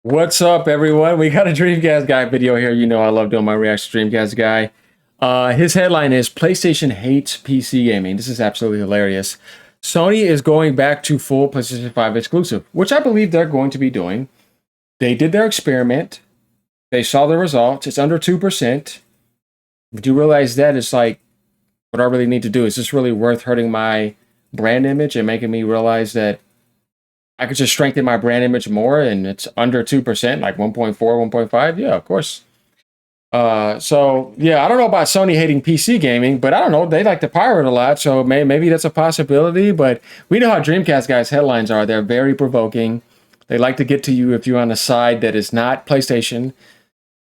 What's up, everyone? We got a Dreamcast guy video here. You know I love doing my reaction to Dreamcast guy. His headline is PlayStation hates PC gaming. This is absolutely hilarious. Sony is going back to full PlayStation 5 exclusive, which I believe they're going to be doing. They did their experiment. They saw the results. It's under 2%. But you realize that it's like, what do I really need to do? Is this really worth hurting my brand image and making me realize that I could just strengthen my brand image more and it's under 2%, like 1.4, 1.5? Yeah, of course. So yeah, I don't know about Sony hating PC gaming, but I don't know. They like to pirate a lot, so maybe that's a possibility. But we know how Dreamcast guys' headlines are. They're very provoking. They like to get to you if you're on a side that is not PlayStation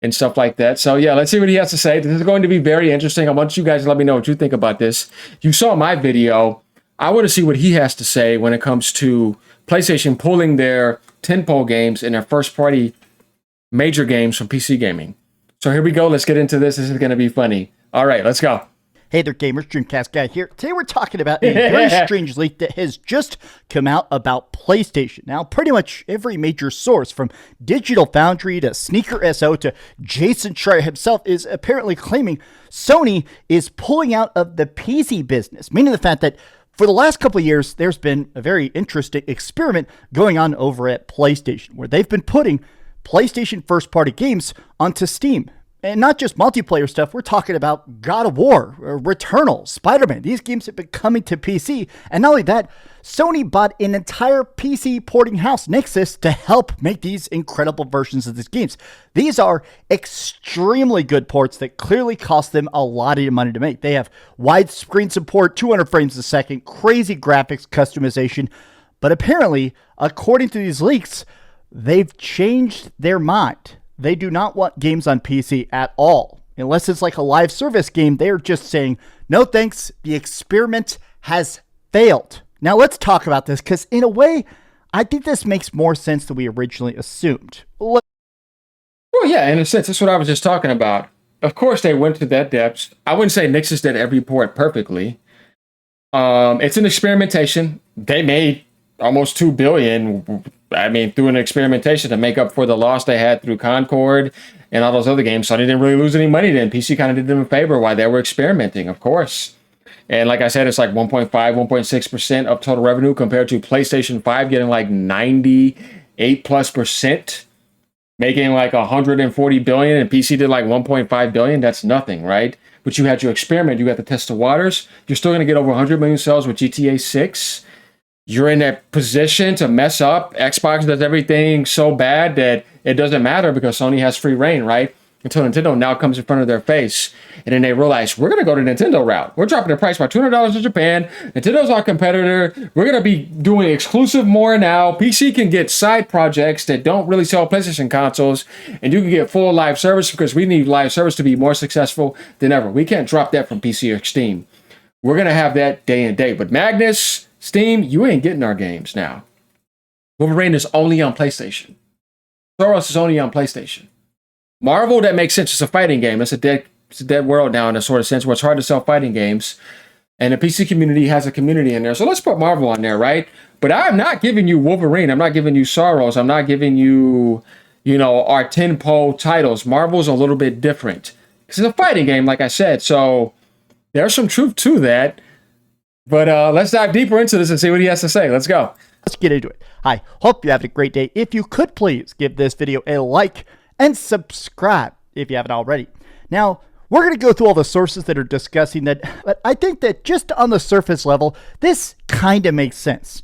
and stuff like that. So yeah, let's see what he has to say. This is going to be very interesting. I want you guys to let me know what you think about this. You saw my video. I want to see what he has to say when it comes to PlayStation pulling their tentpole games and their first-party major games from PC gaming. So here we go. Let's get into this. This is going to be funny. All right, let's go. Hey there, gamers. Dreamcast Guy here. Today we're talking about a very strange leak that has just come out about PlayStation. Now, pretty much every major source, from Digital Foundry to Sneaker SO to Jason Schreier himself, is apparently claiming Sony is pulling out of the PC business, meaning the fact that for the last couple of years, there's been a very interesting experiment going on over at PlayStation, where they've been putting PlayStation first-party games onto Steam. And not just multiplayer stuff, we're talking about God of War, Returnal, Spider-Man. These games have been coming to PC. And not only that, Sony bought an entire PC porting house, Nexus, to help make these incredible versions of these games. These are extremely good ports that clearly cost them a lot of money to make. They have widescreen support, 200 frames a second, crazy graphics customization. But apparently, according to these leaks, they've changed their mind. They do not want games on PC at all. Unless it's like a live service game, they're just saying, no thanks, the experiment has failed. Now let's talk about this, because in a way, I think this makes more sense than we originally assumed. Well, yeah, in a sense, that's what I was just talking about. Of course, they went to that depth. I wouldn't say Nixus did every port perfectly. It's an experimentation. They made almost $2 billion, through an experimentation to make up for the loss they had through Concord and all those other games. So they didn't really lose any money then. PC kind of did them a favor while they were experimenting, of course. And like I said, it's like 1.5, 1.6% of total revenue compared to PlayStation 5 getting like 98+%, making like 140 billion, and PC did like 1.5 billion. That's nothing, right? But you had your experiment, you got to test the waters. You're still going to get over 100 million sales with GTA 6. You're in that position to mess up. Xbox does everything so bad that it doesn't matter because Sony has free reign, right? Until Nintendo now comes in front of their face. And then they realize, we're going to go to Nintendo route. We're dropping the price by $200 in Japan. Nintendo's our competitor. We're going to be doing exclusive more now. PC can get side projects that don't really sell PlayStation consoles. And you can get full live service because we need live service to be more successful than ever. We can't drop that from PC or Steam. We're going to have that day and day. But Magnus, Steam, you ain't getting our games now. Wolverine is only on PlayStation. Soros is only on PlayStation. Marvel, that makes sense. It's a fighting game. It's a dead world now in a sort of sense where it's hard to sell fighting games. And the PC community has a community in there. So let's put Marvel on there, right? But I'm not giving you Wolverine. I'm not giving you Soros. I'm not giving you, our tentpole titles. Marvel's a little bit different. It's a fighting game, like I said. So there's some truth to that. But let's dive deeper into this and see what he has to say. Let's go. Let's get into it. Hi, hope you have a great day. If you could please give this video a like and subscribe if you haven't already. Now, we're going to go through all the sources that are discussing that, but I think that just on the surface level, this kind of makes sense.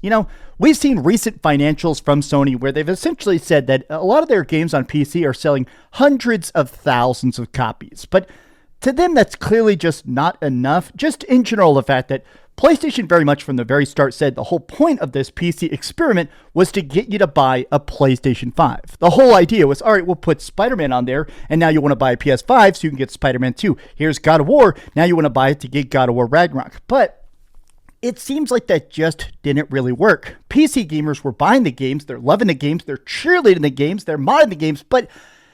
We've seen recent financials from Sony where they've essentially said that a lot of their games on PC are selling hundreds of thousands of copies. But to them, that's clearly just not enough. Just in general, the fact that PlayStation very much from the very start said the whole point of this PC experiment was to get you to buy a PlayStation 5. The whole idea was, all right, we'll put Spider-Man on there, and now you want to buy a PS5 so you can get Spider-Man 2. Here's God of War. Now you want to buy it to get God of War Ragnarok. But it seems like that just didn't really work. PC gamers were buying the games. They're loving the games. They're cheerleading the games. They're modding the games. But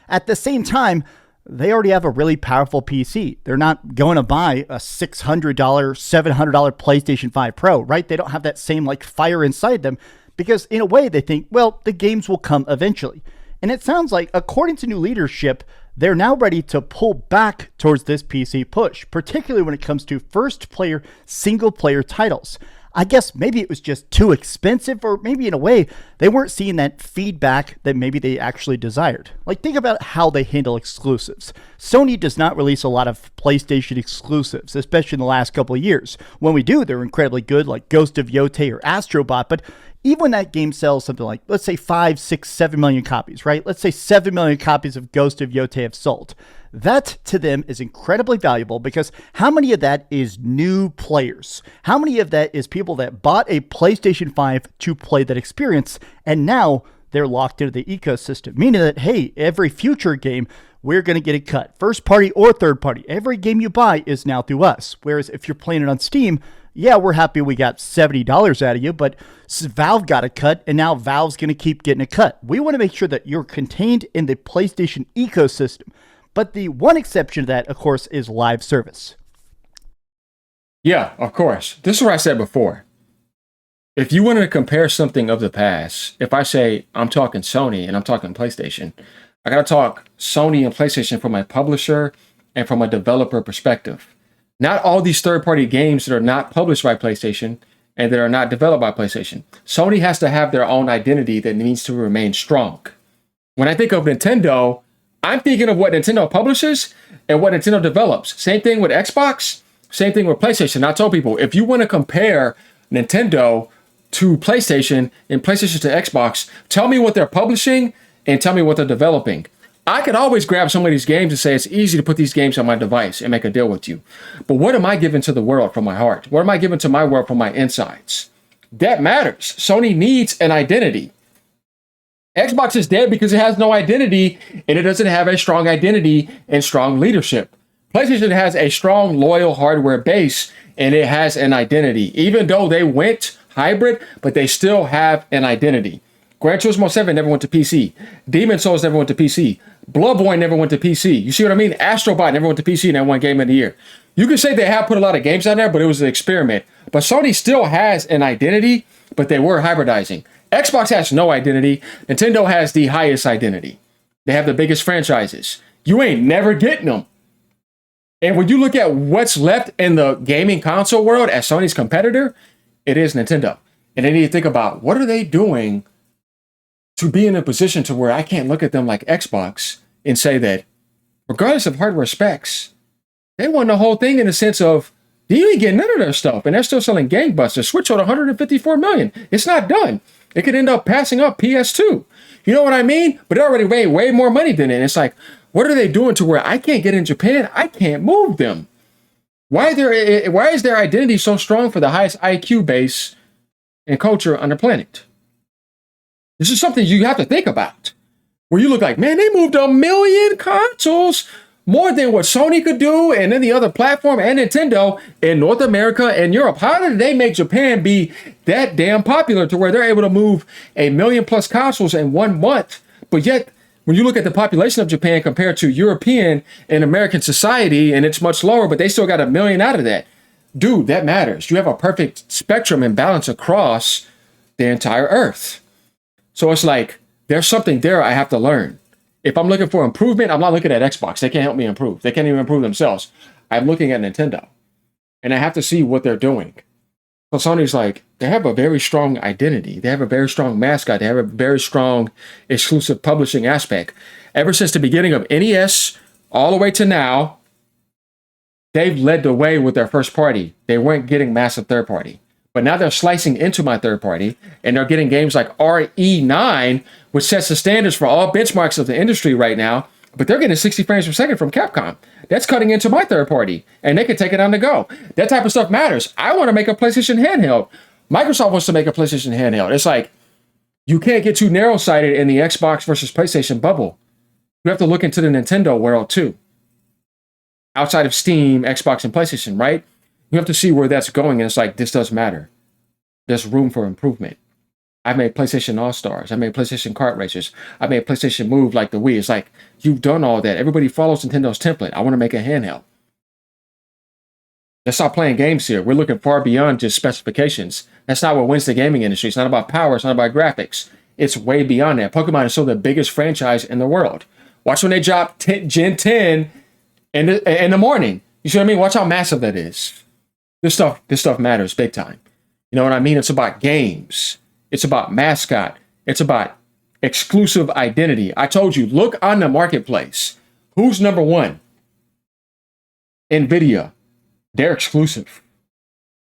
at the same time, they already have a really powerful PC. They're not going to buy a $600, $700 PlayStation 5 Pro, right? They don't have that same fire inside them because in a way they think, well, the games will come eventually. And it sounds like, according to new leadership, they're now ready to pull back towards this PC push, particularly when it comes to first-player, single-player titles. I guess maybe it was just too expensive, or maybe in a way, they weren't seeing that feedback that maybe they actually desired. Like, think about how they handle exclusives. Sony does not release a lot of PlayStation exclusives, especially in the last couple of years. When we do, they're incredibly good, like Ghost of Yotei or Astrobot, but even when that game sells something like, let's say 5, 6, 7 million copies, right? Let's say 7 million copies of Ghost of Yotei have sold. That to them is incredibly valuable, because how many of that is new players? How many of that is people that bought a PlayStation 5 to play that experience, and now they're locked into the ecosystem? Meaning that, hey, every future game, we're going to get a cut. First party or third party. Every game you buy is now through us. Whereas if you're playing it on Steam, yeah, we're happy we got $70 out of you, but Valve got a cut, and now Valve's going to keep getting a cut. We want to make sure that you're contained in the PlayStation ecosystem. But the one exception to that, of course, is live service. Yeah, of course. This is what I said before. If you wanted to compare something of the past, if I say I'm talking Sony and I'm talking PlayStation, I got to talk Sony and PlayStation from a publisher and from a developer perspective. Not all these third-party games that are not published by PlayStation and that are not developed by PlayStation. Sony has to have their own identity that needs to remain strong. When I think of Nintendo, I'm thinking of what Nintendo publishes and what Nintendo develops. Same thing with Xbox, same thing with PlayStation. I told people, if you want to compare Nintendo to PlayStation and PlayStation to Xbox, tell me what they're publishing and tell me what they're developing. I could always grab some of these games and say it's easy to put these games on my device and make a deal with you. But what am I giving to the world from my heart? What am I giving to my world from my insides? That matters. Sony needs an identity. Xbox is dead because it has no identity, and it doesn't have a strong identity and strong leadership. PlayStation has a strong, loyal hardware base, and it has an identity. Even though they went hybrid, but they still have an identity. Gran Turismo 7 never went to PC. Demon Souls never went to PC. Bloodborne never went to PC. You see what I mean? Astrobot never went to PC in that one game of the year. You could say they have put a lot of games on there, but it was an experiment. But Sony still has an identity, but they were hybridizing. Xbox has no identity. Nintendo has the highest identity. They have the biggest franchises. You ain't never getting them. And when you look at what's left in the gaming console world as Sony's competitor, it is Nintendo. And they need to think about, what are they doing to be in a position to where I can't look at them like Xbox and say that, regardless of hardware specs, they won the whole thing in the sense of, you ain't getting none of their stuff, and they're still selling gangbusters. Switch sold 154 million. It's not done. It could end up passing up PS2. You know what I mean? But they already made way more money than it. It's like, what are they doing to where I can't get in Japan? I can't move them. Why is their identity so strong for the highest IQ base and culture on the planet? This is something you have to think about. Where you look like, man, they moved 1 million consoles, more than what Sony could do and any other platform and Nintendo in North America and Europe. How did they make Japan be that damn popular to where they're able to move 1 million plus consoles in 1 month? But yet, when you look at the population of Japan compared to European and American society, and it's much lower, but they still got 1 million out of that. Dude, that matters. You have a perfect spectrum and balance across the entire earth. So it's like, there's something there I have to learn. If I'm looking for improvement, I'm not looking at Xbox. They can't help me improve. They can't even improve themselves. I'm looking at Nintendo. And I have to see what they're doing. So Sony's like, they have a very strong identity. They have a very strong mascot. They have a very strong exclusive publishing aspect. Ever since the beginning of NES, all the way to now, they've led the way with their first party. They weren't getting massive third party. But now they're slicing into my third party, and they're getting games like RE9, which sets the standards for all benchmarks of the industry right now. But they're getting 60 frames per second from Capcom. That's cutting into my third party, and they can take it on the go. That type of stuff matters. I want to make a PlayStation handheld. Microsoft wants to make a PlayStation handheld. It's like, you can't get too narrow-sighted in the Xbox versus PlayStation bubble. You have to look into the Nintendo world too. Outside of Steam, Xbox, and PlayStation, right? You have to see where that's going, and it's like, this does matter. There's room for improvement. I've made PlayStation All-Stars. I made PlayStation Kart Racers. I made PlayStation Move like the Wii. It's like, you've done all that. Everybody follows Nintendo's template. I want to make a handheld. Let's stop playing games here. We're looking far beyond just specifications. That's not what wins the gaming industry. It's not about power. It's not about graphics. It's way beyond that. Pokemon is still the biggest franchise in the world. Watch when they drop Gen 10 in the morning. You see what I mean? Watch how massive that is. This stuff matters big time. You know what I mean? It's about games. It's about mascot. It's about exclusive identity. I told you, look on the marketplace. Who's number one? Nvidia. They're exclusive.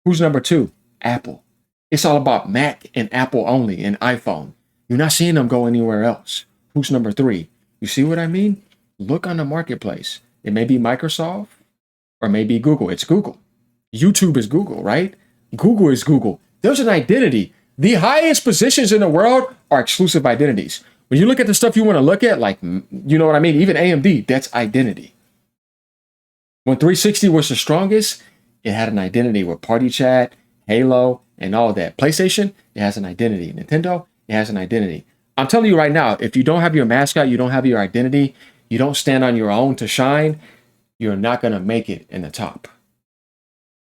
Who's number two? Apple. It's all about Mac and Apple only and iPhone. You're not seeing them go anywhere else. Who's number three? You see what I mean? Look on the marketplace. It may be Microsoft or maybe Google. It's Google. YouTube is Google, right? Google is Google. There's an identity. The highest positions in the world are exclusive identities. When you look at the stuff you want to look at, like, you know what I mean? Even AMD, that's identity. When 360 was the strongest, it had an identity with Party Chat, Halo, and all of that. PlayStation, it has an identity. Nintendo, it has an identity. I'm telling you right now, if you don't have your mascot, you don't have your identity, you don't stand on your own to shine, you're not going to make it in the top.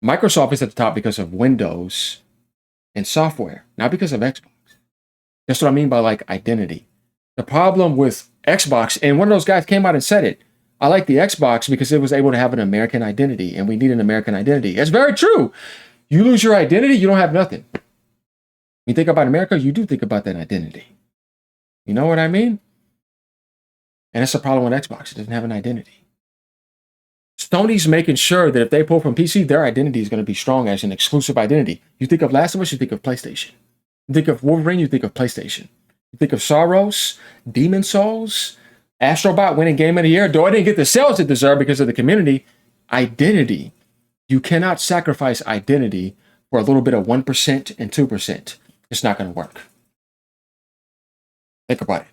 Microsoft is at the top because of Windows and software, not because of Xbox. That's what I mean by like identity. The problem with Xbox, and one of those guys came out and said it, I like the Xbox because it was able to have an American identity, and we need an American identity. It's very true. You lose your identity, you don't have nothing. When you think about America, you do think about that identity. You know what I mean? And that's the problem with Xbox. It doesn't have an identity. Sony's making sure that if they pull from PC, their identity is going to be strong as an exclusive identity. You think of Last of Us, you think of PlayStation. You think of Wolverine, you think of PlayStation. You think of Soros, Demon Souls, Astrobot winning Game of the Year. Though I didn't get the sales it deserved because of the community. Identity. You cannot sacrifice identity for a little bit of 1% and 2%. It's not going to work. Think about it.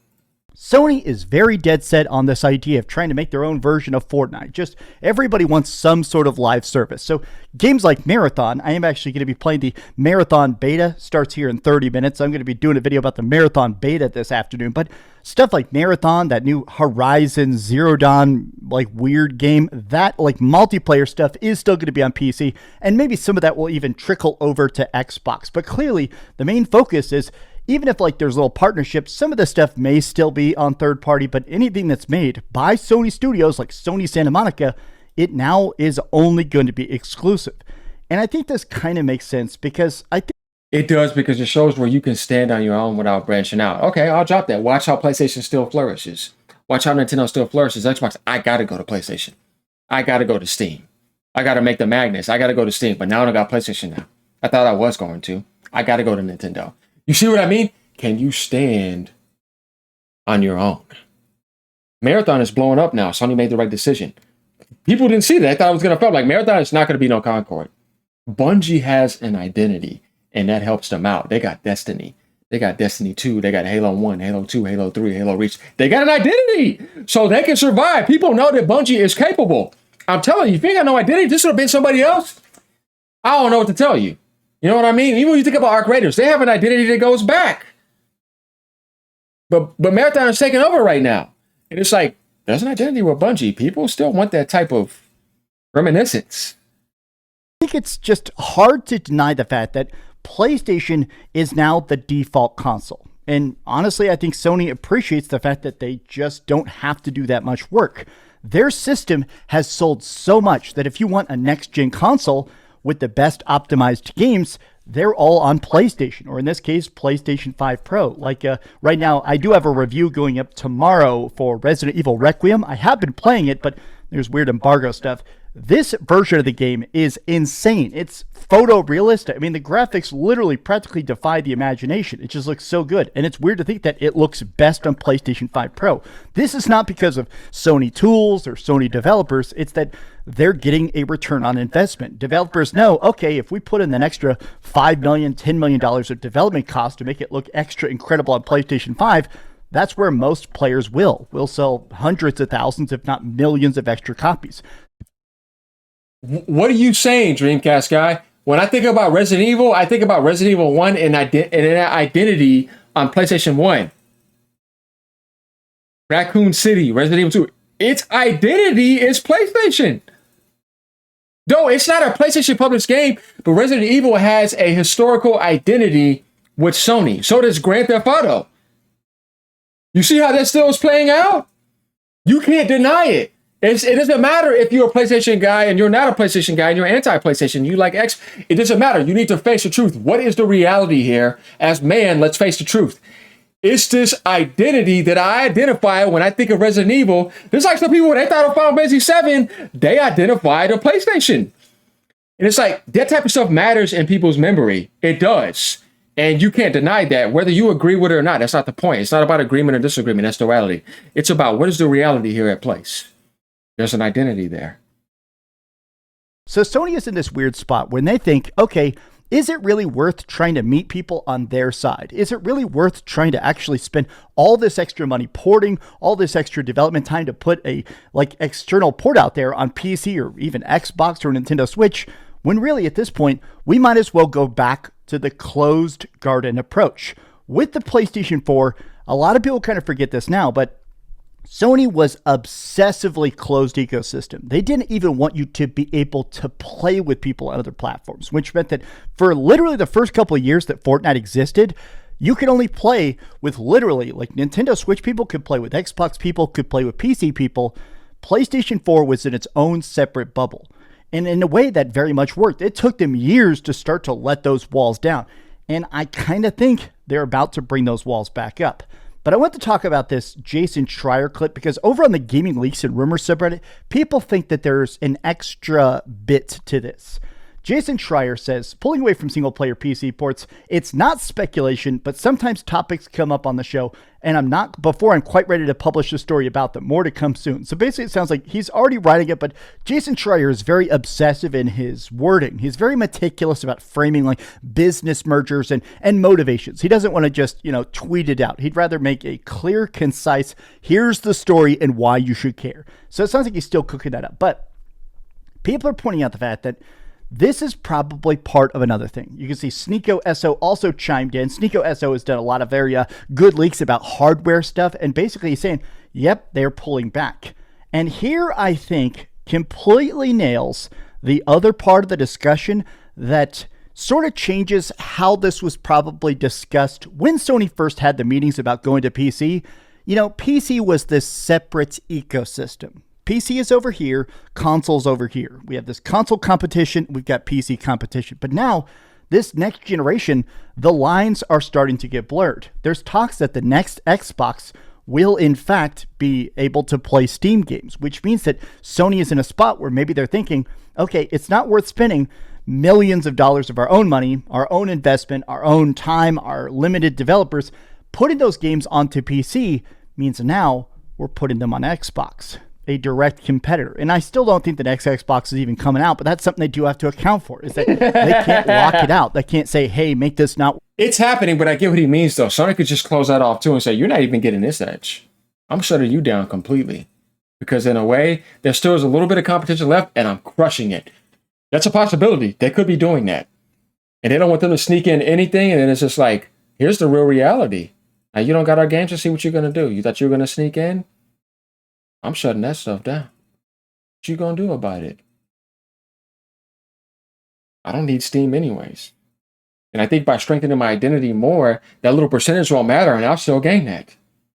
Sony is very dead set on this idea of trying to make their own version of Fortnite. Just everybody wants some sort of live service. So games like Marathon, I am actually going to be playing the Marathon beta. Starts here in 30 minutes. I'm going to be doing a video about the Marathon beta this afternoon. But stuff like Marathon, that new Horizon Zero Dawn, like weird game, that like multiplayer stuff is still going to be on PC. And maybe some of that will even trickle over to Xbox. But clearly the main focus is, even if like there's little partnerships, some of this stuff may still be on third party, but anything that's made by Sony Studios, like Sony Santa Monica, it now is only going to be exclusive. And I think this kind of makes sense because I think it does, because it shows where you can stand on your own without branching out. Okay, I'll drop that. Watch how PlayStation still flourishes. Watch how Nintendo still flourishes. Xbox, I got to go to PlayStation. I got to go to Steam. I got to make the magnets. I got to go to Steam, but now I got PlayStation now. I thought I was going to. I got to go to Nintendo. You see what I mean? Can you stand on your own? Marathon is blowing up now. Sony made the right decision. People didn't see that. They thought it was going to fail. Like, Marathon is not going to be no Concord. Bungie has an identity, and that helps them out. They got Destiny. They got Destiny 2. They got Halo 1, Halo 2, Halo 3, Halo Reach. They got an identity, so they can survive. People know that Bungie is capable. I'm telling you, if you ain't got no identity, this would have been somebody else. I don't know what to tell you. You know what I mean? Even when you think about Arc Raiders, they have an identity that goes back. But Marathon is taking over right now. And it's like, there's an identity with Bungie. People still want that type of reminiscence. I think it's just hard to deny the fact that PlayStation is now the default console. And honestly, I think Sony appreciates the fact that they just don't have to do that much work. Their system has sold so much that if you want a next-gen console with the best optimized games, they're all on PlayStation, or in this case, PlayStation 5 Pro. Like right now, I do have a review going up tomorrow for Resident Evil Requiem. I have been playing it, but there's weird embargo stuff. This version of the game is insane. It's photorealistic. I mean, the graphics literally practically defy the imagination. It just looks so good. And it's weird to think that it looks best on PlayStation 5 Pro. This is not because of Sony tools or Sony developers. It's that they're getting a return on investment. Developers know, okay, if we put in an extra $5 million, $10 million of development cost to make it look extra incredible on PlayStation 5, that's where most players will. We'll sell hundreds of thousands, if not millions of extra copies. What are you saying, Dreamcast guy? When I think about Resident Evil, I think about Resident Evil 1 and an identity on PlayStation 1. Raccoon City, Resident Evil 2. Its identity is PlayStation. Though it's not a PlayStation published game, but Resident Evil has a historical identity with Sony. So does Grand Theft Auto. You see how that still is playing out? You can't deny it. It doesn't matter if you're a PlayStation guy and you're not a PlayStation guy and you're anti-PlayStation, you like X. It doesn't matter. You need to face the truth. What is the reality here? As man, let's face the truth. It's this identity that I identify when I think of Resident Evil. There's like some people, when they thought of Final Fantasy 7, they identified a PlayStation. And it's like that type of stuff matters in people's memory. It does. And you can't deny that, whether you agree with it or not. That's not the point. It's not about agreement or disagreement. That's the reality. It's about what is the reality here at place. There's an identity there. So Sony is in this weird spot when they think, okay, is it really worth trying to meet people on their side? Is it really worth trying to actually spend all this extra money porting, all this extra development time to put a external port out there on PC or even Xbox or Nintendo Switch, when really at this point, we might as well go back to the closed garden approach. With the PlayStation 4, a lot of people kind of forget this now, but Sony was obsessively closed ecosystem. They didn't even want you to be able to play with people on other platforms, which meant that for literally the first couple of years that Fortnite existed, you could only play with literally, like Nintendo Switch people could play with Xbox people, could play with PC people. PlayStation 4 was in its own separate bubble. And in a way that very much worked. It took them years to start to let those walls down. And I kind of think they're about to bring those walls back up. But I want to talk about this Jason Schreier clip because over on the Gaming Leaks and Rumors subreddit, people think that there's an extra bit to this. Jason Schreier says, pulling away from single-player PC ports, it's not speculation, but sometimes topics come up on the show, and I'm quite ready to publish a story about them. More to come soon. So basically, it sounds like he's already writing it, but Jason Schreier is very obsessive in his wording. He's very meticulous about framing like business mergers and motivations. He doesn't want to just, tweet it out. He'd rather make a clear, concise, here's the story and why you should care. So it sounds like he's still cooking that up. But people are pointing out the fact that this is probably part of another thing. You can see Sneeko SO also chimed in. Sneeko SO has done a lot of very good leaks about hardware stuff. And basically he's saying, yep, they're pulling back. And here I think completely nails the other part of the discussion that sort of changes how this was probably discussed when Sony first had the meetings about going to PC. PC was this separate ecosystem. PC is over here, console's over here. We have this console competition, we've got PC competition. But now, this next generation, the lines are starting to get blurred. There's talks that the next Xbox will in fact be able to play Steam games, which means that Sony is in a spot where maybe they're thinking, okay, it's not worth spending millions of dollars of our own money, our own investment, our own time, our limited developers. Putting those games onto PC means now we're putting them on Xbox, a direct competitor. And I still don't think the next Xbox is even coming out, but that's something they do have to account for, is that they can't lock it out. They can't say, hey, make this not. It's happening, but I get what he means, though. Sony could just close that off, too, and say, you're not even getting this edge. I'm shutting you down completely. Because in a way, there still is a little bit of competition left, and I'm crushing it. That's a possibility. They could be doing that. And they don't want them to sneak in anything, and then it's just like, here's the real reality. Now, you don't got our games to see what you're going to do. You thought you were going to sneak in? I'm shutting that stuff down. What you gonna do about it? I don't need Steam anyways. And I think by strengthening my identity more, that little percentage won't matter, and I'll still gain that.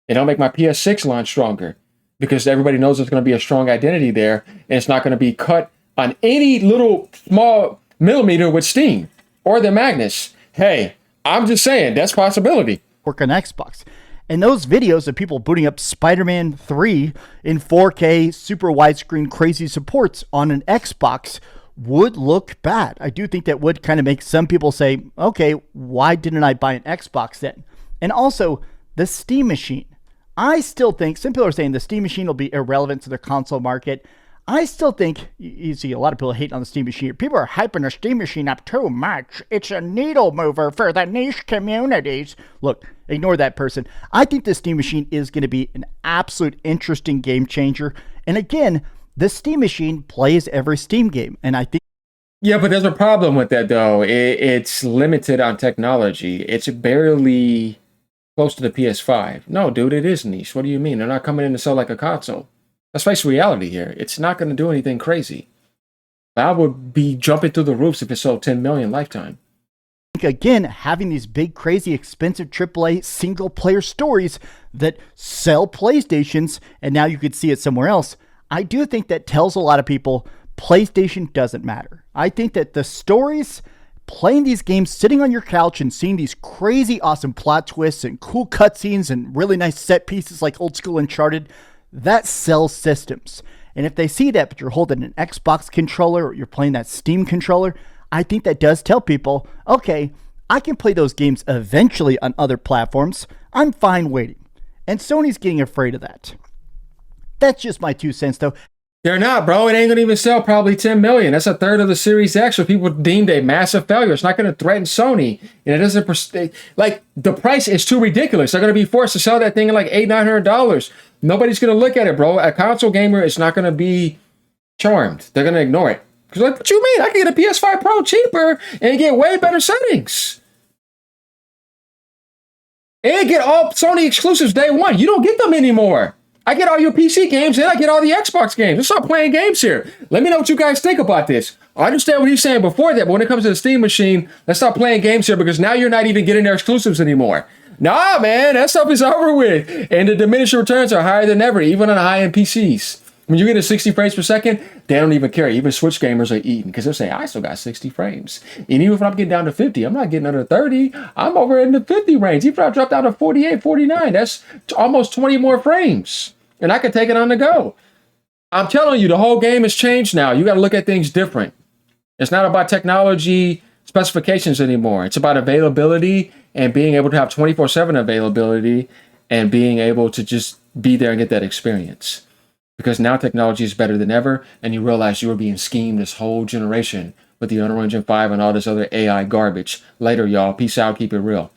And I'll make my PS6 launch stronger because everybody knows there's going to be a strong identity there, and it's not going to be cut on any little small millimeter with Steam or the Magnus. Hey, I'm just saying, that's a possibility. Work on Xbox. And those videos of people booting up Spider-Man 3 in 4K, super widescreen, crazy supports on an Xbox would look bad. I do think that would kind of make some people say, okay, why didn't I buy an Xbox then? And also, the Steam machine. I still think, some people are saying the Steam machine will be irrelevant to the console market. I still think, you see a lot of people hating on the Steam machine. People are hyping the Steam machine up too much. It's a needle mover for the niche communities. Look, ignore that person. I think the Steam machine is going to be an absolute interesting game changer. And again, the Steam machine plays every Steam game. And I think... Yeah, but there's a problem with that, though. It's limited on technology. It's barely close to the PS5. No, dude, it is niche. What do you mean? They're not coming in to sell like a console. Let's face reality here. It's not going to do anything crazy. I would be jumping through the roofs if it sold 10 million lifetime. Again, having these big, crazy, expensive AAA single player stories that sell PlayStations, and now you could see it somewhere else, I do think that tells a lot of people PlayStation doesn't matter. I think that the stories, playing these games, sitting on your couch and seeing these crazy, awesome plot twists and cool cutscenes and really nice set pieces like old school Uncharted, that sells systems. And if they see that, but you're holding an Xbox controller or you're playing that Steam controller, I think that does tell people, okay, I can play those games eventually on other platforms. I'm fine waiting. And Sony's getting afraid of that. That's just my 2 cents, though. They're not, bro. It ain't gonna even sell probably 10 million. That's a third of the Series X, which people deemed a massive failure. It's not gonna threaten Sony, and it doesn't. Like, the price is too ridiculous. They're gonna be forced to sell that thing at like $800-900. Nobody's gonna look at it, bro. A console gamer is not gonna be charmed. They're gonna ignore it. Cause like, what you mean? I can get a PS5 Pro cheaper and get way better settings, and get all Sony exclusives day one. You don't get them anymore. I get all your PC games and I get all the Xbox games. Let's start playing games here. Let me know what you guys think about this. I understand what he's saying before that, but when it comes to the Steam machine, let's start playing games here because now you're not even getting their exclusives anymore. Nah, man, that stuff is over with. And the diminishing returns are higher than ever, even on high-end PCs. When you get to 60 frames per second, they don't even care. Even Switch gamers are eating because they're saying, I still got 60 frames. And even if I'm getting down to 50, I'm not getting under 30. I'm over in the 50 range. Even if I drop down to 48, 49, that's almost 20 more frames. And I can take it on the go. I'm telling you, the whole game has changed now. You got to look at things different. It's not about technology specifications anymore. It's about availability and being able to have 24/7 availability and being able to just be there and get that experience. Because now technology is better than ever, and you realize you were being schemed this whole generation with the Unreal Engine 5 and all this other AI garbage. Later, y'all. Peace out. Keep it real.